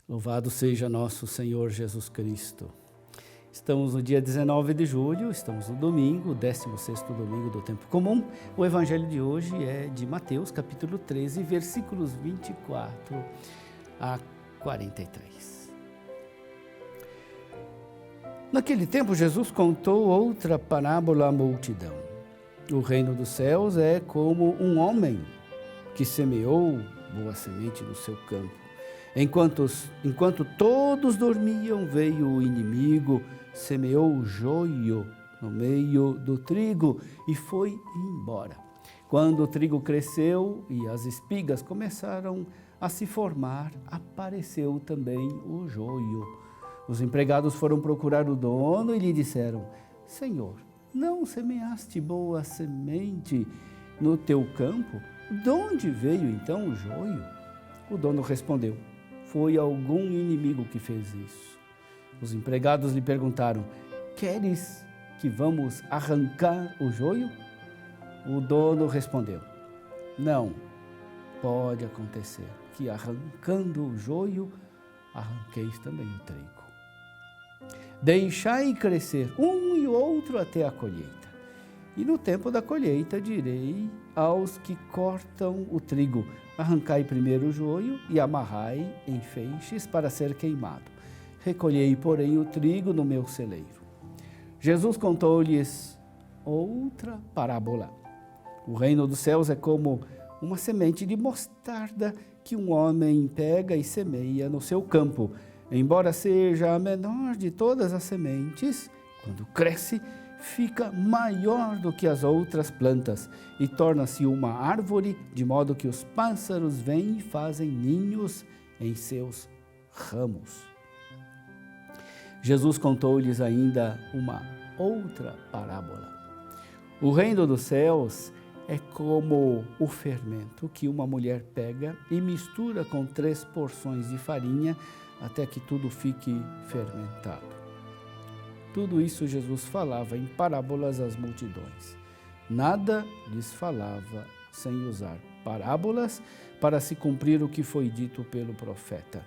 Louvado seja nosso Senhor Jesus Cristo. Estamos no dia 19 de julho, estamos no domingo, 16º domingo do tempo comum. O evangelho de hoje é de Mateus, capítulo 13, versículos 24 a 43. Naquele tempo, Jesus contou outra parábola à multidão. O reino dos céus é como um homem que semeou boa semente no seu campo. Enquanto todos dormiam, veio o inimigo, semeou o joio no meio do trigo e foi embora. Quando o trigo cresceu e as espigas começaram a se formar, apareceu também o joio. Os empregados foram procurar o dono e lhe disseram: Senhor, não semeaste boa semente no teu campo? De onde veio então o joio? O dono respondeu: Foi algum inimigo que fez isso. Os empregados lhe perguntaram: Queres que vamos arrancar o joio? O dono respondeu: Não pode acontecer que arrancando o joio, arranqueis também o trigo. Deixai crescer um e outro até a colheita. E no tempo da colheita direi aos que cortam o trigo: arrancai primeiro o joio e amarrai em feixes para ser queimado. Recolhei, porém, o trigo no meu celeiro. Jesus contou-lhes outra parábola. O reino dos céus é como uma semente de mostarda que um homem pega e semeia no seu campo. Embora seja a menor de todas as sementes, quando cresce, fica maior do que as outras plantas e torna-se uma árvore, de modo que os pássaros vêm e fazem ninhos em seus ramos. Jesus contou-lhes ainda uma outra parábola. O reino dos céus é como o fermento que uma mulher pega e mistura com 3 porções de farinha até que tudo fique fermentado. Tudo isso Jesus falava em parábolas às multidões. Nada lhes falava sem usar parábolas para se cumprir o que foi dito pelo profeta.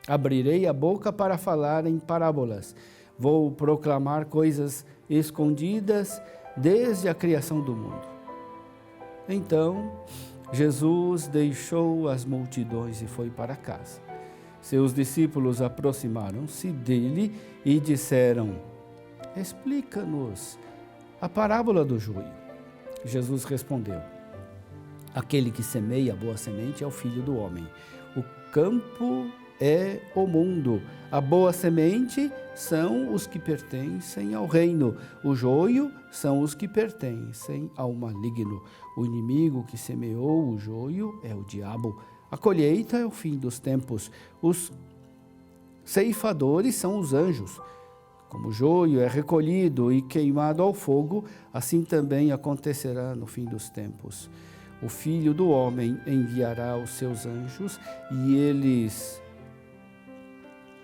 Abrirei a boca para falar em parábolas. Vou proclamar coisas escondidas desde a criação do mundo. Então, Jesus deixou as multidões e foi para casa. Seus discípulos aproximaram-se dele e disseram: Explica-nos a parábola do joio. Jesus respondeu: Aquele que semeia a boa semente é o Filho do Homem. O campo é o mundo. A boa semente são os que pertencem ao reino. O joio são os que pertencem ao maligno. O inimigo que semeou o joio é o diabo. A colheita é o fim dos tempos. Os ceifadores são os anjos. Como o joio é recolhido e queimado ao fogo, assim também acontecerá no fim dos tempos. O Filho do Homem enviará os seus anjos e eles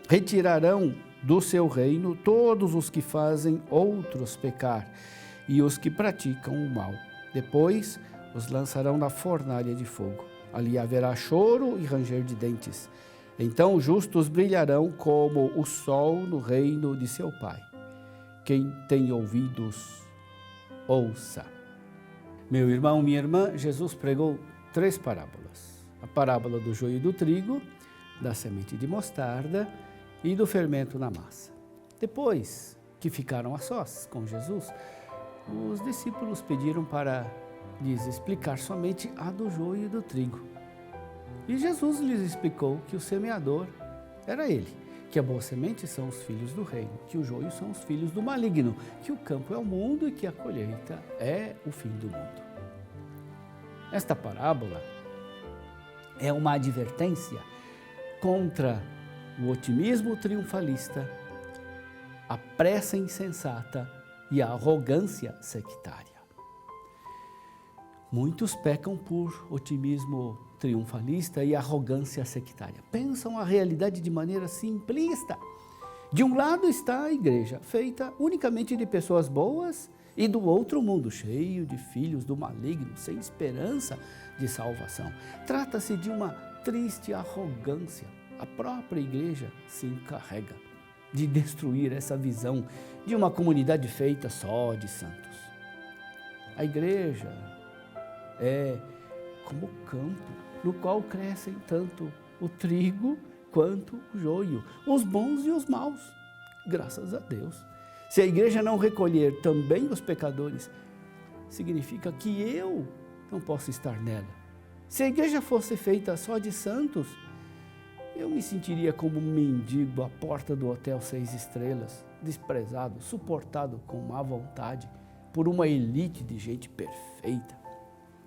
retirarão do seu reino todos os que fazem outros pecar e os que praticam o mal. Depois os lançarão na fornalha de fogo. Ali haverá choro e ranger de dentes. Então os justos brilharão como o sol no reino de seu Pai. Quem tem ouvidos, ouça. Meu irmão, minha irmã, Jesus pregou 3 parábolas. A parábola do joio e do trigo, da semente de mostarda e do fermento na massa. Depois que ficaram a sós com Jesus, os discípulos pediram para lhes explicar somente a do joio e do trigo. E Jesus lhes explicou que o semeador era ele, que a boa semente são os filhos do reino, que o joio são os filhos do maligno, que o campo é o mundo e que a colheita é o fim do mundo. Esta parábola é uma advertência contra o otimismo triunfalista, a pressa insensata e a arrogância sectária. Muitos pecam por otimismo triunfalista e arrogância sectária. Pensam a realidade de maneira simplista. De um lado está a igreja, feita unicamente de pessoas boas e do outro mundo, cheio de filhos do maligno, sem esperança de salvação. Trata-se de uma triste arrogância. A própria igreja se encarrega de destruir essa visão de uma comunidade feita só de santos. A igreja é como o campo, no qual crescem tanto o trigo quanto o joio, os bons e os maus. Graças a Deus. Se a igreja não recolher também os pecadores, significa que eu não posso estar nela. Se a igreja fosse feita só de santos, eu me sentiria como um mendigo à porta do hotel 6 estrelas, desprezado, suportado com má vontade por uma elite de gente perfeita.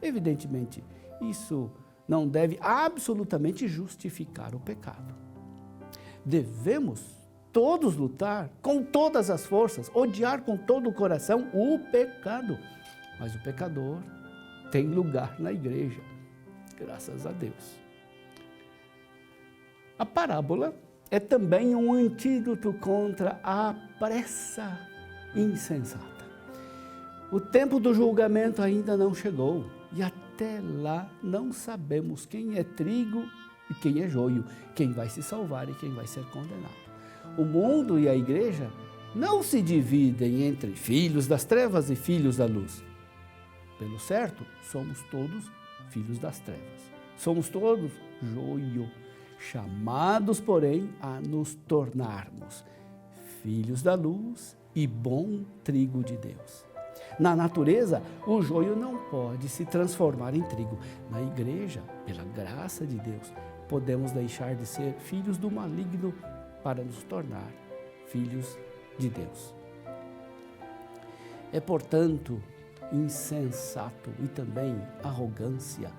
Evidentemente, isso não deve absolutamente justificar o pecado. Devemos todos lutar com todas as forças, odiar com todo o coração o pecado. Mas o pecador tem lugar na igreja, graças a Deus. A parábola é também um antídoto contra a pressa insensata. O tempo do julgamento ainda não chegou e até lá não sabemos quem é trigo e quem é joio, quem vai se salvar e quem vai ser condenado. O mundo e a igreja não se dividem entre filhos das trevas e filhos da luz. Pelo certo, somos todos filhos das trevas. Somos todos joio, chamados, porém, a nos tornarmos filhos da luz e bom trigo de Deus. Na natureza, o joio não pode se transformar em trigo. Na igreja, pela graça de Deus, podemos deixar de ser filhos do maligno para nos tornar filhos de Deus. É, portanto, insensato e também arrogância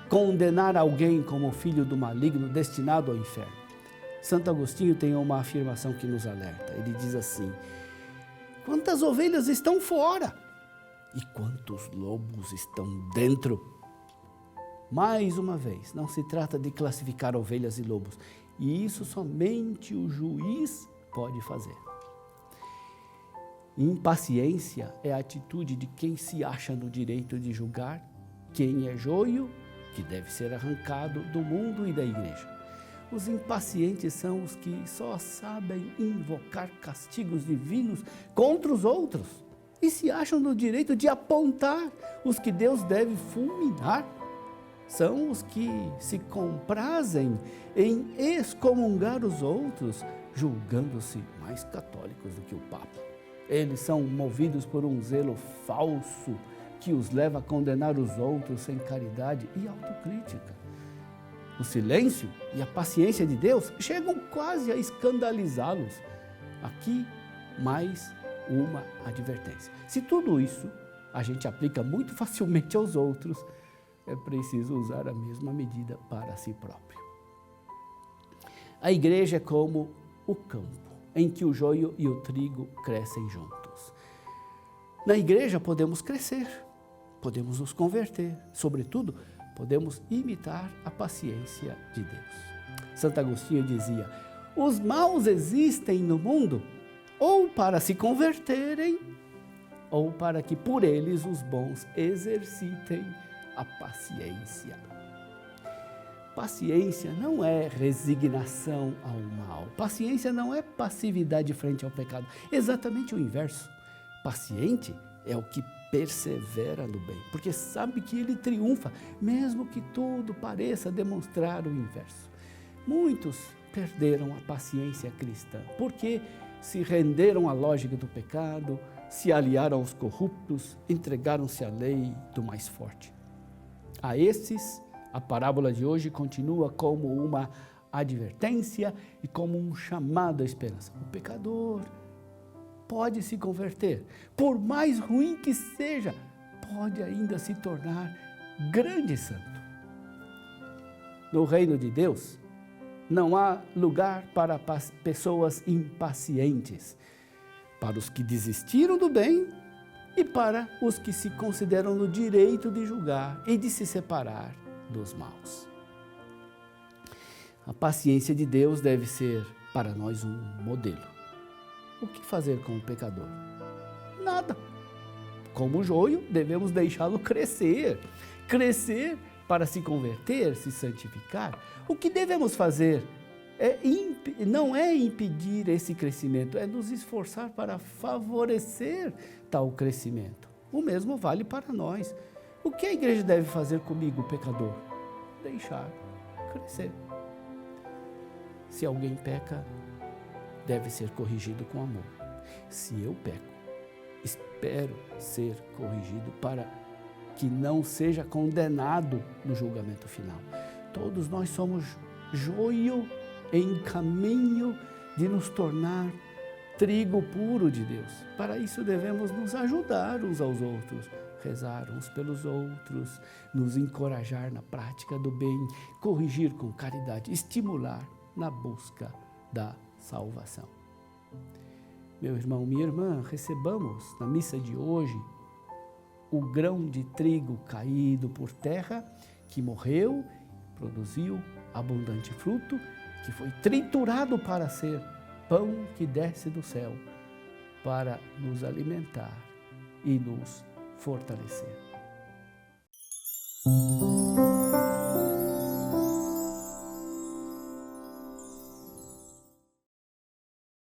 condenar alguém como filho do maligno destinado ao inferno. Santo Agostinho tem uma afirmação que nos alerta. Ele diz assim: quantas ovelhas estão fora e quantos lobos estão dentro? Mais uma vez, não se trata de classificar ovelhas e lobos, e isso somente o juiz pode fazer. Impaciência é a atitude de quem se acha no direito de julgar quem é joio, que deve ser arrancado do mundo e da igreja. Os impacientes são os que só sabem invocar castigos divinos contra os outros e se acham no direito de apontar os que Deus deve fulminar. São os que se comprazem em excomungar os outros, julgando-se mais católicos do que o Papa. Eles são movidos por um zelo falso que os leva a condenar os outros sem caridade e autocrítica. O silêncio e a paciência de Deus chegam quase a escandalizá-los. Aqui, mais uma advertência. Se tudo isso a gente aplica muito facilmente aos outros, é preciso usar a mesma medida para si próprio. A igreja é como o campo, em que o joio e o trigo crescem juntos. Na igreja podemos crescer, podemos nos converter, sobretudo, podemos imitar a paciência de Deus. Santo Agostinho dizia: os maus existem no mundo ou para se converterem, ou para que por eles os bons exercitem a paciência. Paciência não é resignação ao mal. Paciência não é passividade frente ao pecado. Exatamente o inverso. Paciente é o que persevera no bem, porque sabe que ele triunfa, mesmo que tudo pareça demonstrar o inverso. Muitos perderam a paciência cristã, porque se renderam à lógica do pecado, se aliaram aos corruptos, entregaram-se à lei do mais forte. A esses, a parábola de hoje continua como uma advertência e como um chamado à esperança. O pecador pode se converter, por mais ruim que seja, pode ainda se tornar grande santo. No reino de Deus, não há lugar para pessoas impacientes, para os que desistiram do bem e para os que se consideram no direito de julgar e de se separar dos maus. A paciência de Deus deve ser para nós um modelo. O que fazer com o pecador? Nada. como o joio, devemos deixá-lo crescer. Crescer para se converter, se santificar. O que devemos fazer não é impedir esse crescimento, é nos esforçar para favorecer tal crescimento. O mesmo vale para nós. O que a igreja deve fazer comigo, pecador? Deixar crescer. Se alguém peca, deve ser corrigido com amor. Se eu peco, espero ser corrigido para que não seja condenado no julgamento final. Todos nós somos joio em caminho de nos tornar trigo puro de Deus. Para isso devemos nos ajudar uns aos outros, rezar uns pelos outros, nos encorajar na prática do bem, corrigir com caridade, estimular na busca da salvação. Meu irmão, minha irmã, recebamos na missa de hoje o grão de trigo caído por terra, que morreu, produziu abundante fruto, que foi triturado para ser pão que desce do céu, para nos alimentar e nos fortalecer.